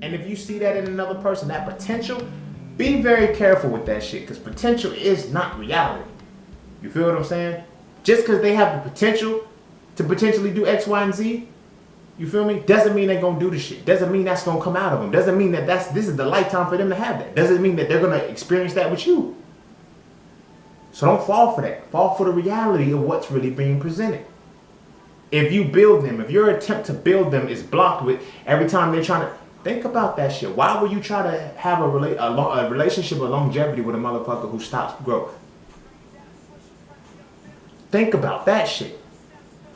And if you see that in another person, that potential, be very careful with that shit, because potential is not reality. You feel what I'm saying? Just because they have the potential to potentially do X, Y, and Z, you feel me? Doesn't mean they're gonna do the shit. Doesn't mean that's gonna come out of them. Doesn't mean that this is the lifetime for them to have that. Doesn't mean that they're gonna experience that with you. So don't fall for that. Fall for the reality of what's really being presented. If you build them, if your attempt to build them is blocked with every time they're trying to, think about that shit. Why would you try to have a relationship or longevity with a motherfucker who stops growth? Think about that shit.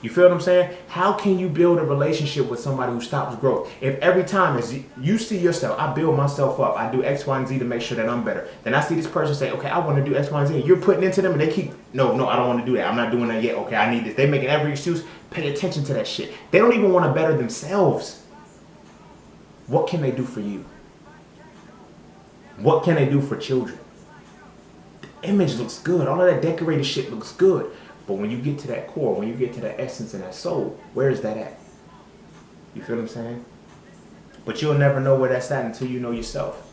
You feel what I'm saying? How can you build a relationship with somebody who stops growth? If every time as you see yourself, I build myself up, I do X, Y, and Z to make sure that I'm better. Then I see this person say, okay, I want to do X, Y, and Z. And you're putting into them and they keep, no, I don't want to do that. I'm not doing that yet. Okay, I need this. They making every excuse. Pay attention to that shit. They don't even want to better themselves. What can they do for you? What can they do for children? The image looks good. All of that decorated shit looks good. But when you get to that core, when you get to that essence and that soul, where is that at? You feel what I'm saying? But you'll never know where that's at until you know yourself.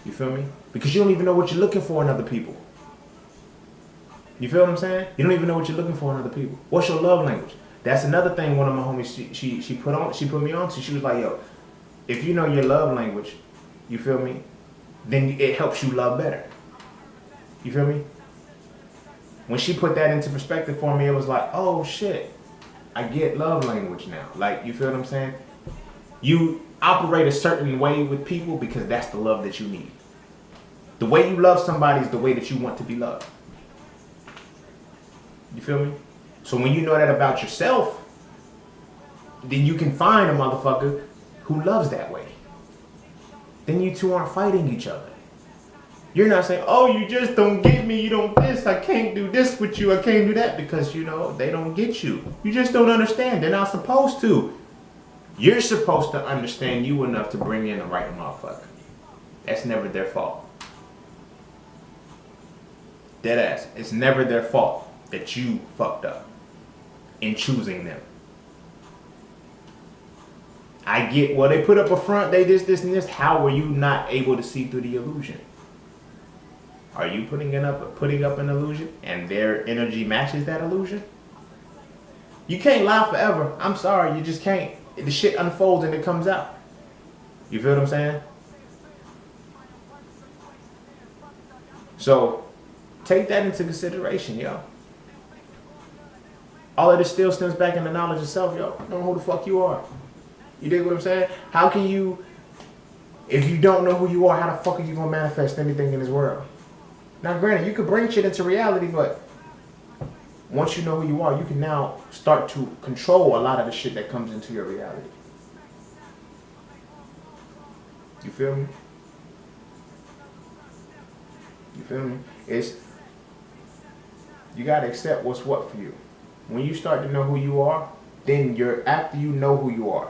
You feel me? Because you don't even know what you're looking for in other people. You feel what I'm saying? You don't even know what you're looking for in other people. What's your love language? That's another thing one of my homies, she put me on to. She was like, yo, if you know your love language, you feel me? Then it helps you love better. You feel me? When she put that into perspective for me, it was like, oh shit, I get love language now. Like, you feel what I'm saying? You operate a certain way with people because that's the love that you need. The way you love somebody is the way that you want to be loved. You feel me? So when you know that about yourself, then you can find a motherfucker who loves that way. Then you two aren't fighting each other. You're not saying, oh, you just don't get me, you don't this, I can't do this with you, I can't do that, because, you know, they don't get you. You just don't understand. They're not supposed to. You're supposed to understand you enough to bring in the right motherfucker. That's never their fault. Deadass. It's never their fault that you fucked up in choosing them. I get, well, they put up a front, they this, and this. How were you not able to see through the illusion? Are you putting up an illusion and their energy matches that illusion? You can't lie forever. I'm sorry, you just can't. The shit unfolds and it comes out. You feel what I'm saying? So take that into consideration, yo. All of this still stems back in the knowledge of self, yo. Know who the fuck you are. You dig what I'm saying? How can you, if you don't know who you are, how the fuck are you gonna manifest anything in this world? Now, granted, you could bring shit into reality, but once you know who you are, you can now start to control a lot of the shit that comes into your reality. You feel me? You feel me? You gotta accept what's what for you. When you start to know who you are, then after you know who you are,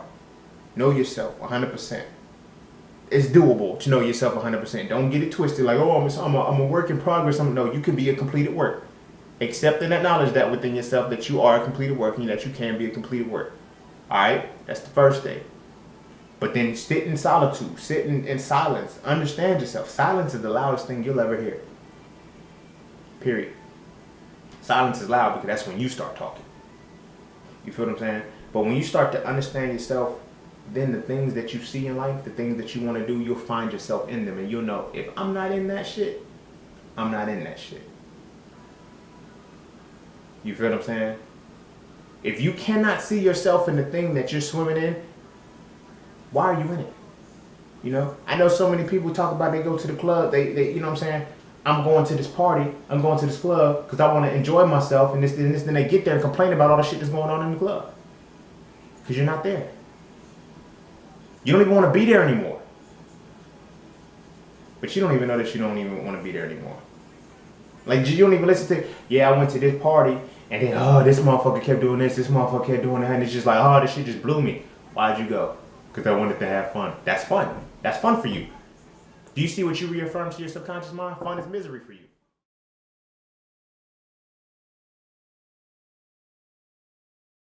know yourself 100%. It's doable to know yourself 100%. Don't get it twisted like, oh, I'm a work in progress. No, you can be a completed work. Accept and acknowledge that within yourself that you are a completed work and that you can be a completed work. All right? That's the first thing. But then sit in solitude. Sit in silence. Understand yourself. Silence is the loudest thing you'll ever hear. Period. Silence is loud because that's when you start talking. You feel what I'm saying? But when you start to understand yourself, then the things that you see in life, the things that you want to do, you'll find yourself in them. And you'll know, if I'm not in that shit, I'm not in that shit. You feel what I'm saying? If you cannot see yourself in the thing that you're swimming in, why are you in it? You know? I know so many people talk about they go to the club, they you know what I'm saying? I'm going to this party, I'm going to this club because I want to enjoy myself and this, then they get there and complain about all the shit that's going on in the club. Because you're not there. You don't even want to be there anymore. But you don't even know that you don't even want to be there anymore. Like, you don't even listen to, yeah, I went to this party, and then, oh, this motherfucker kept doing this motherfucker kept doing that, and it's just like, oh, this shit just blew me. Why'd you go? Because I wanted to have fun. That's fun. That's fun for you. Do you see what you reaffirm to your subconscious mind? Fun is misery for you.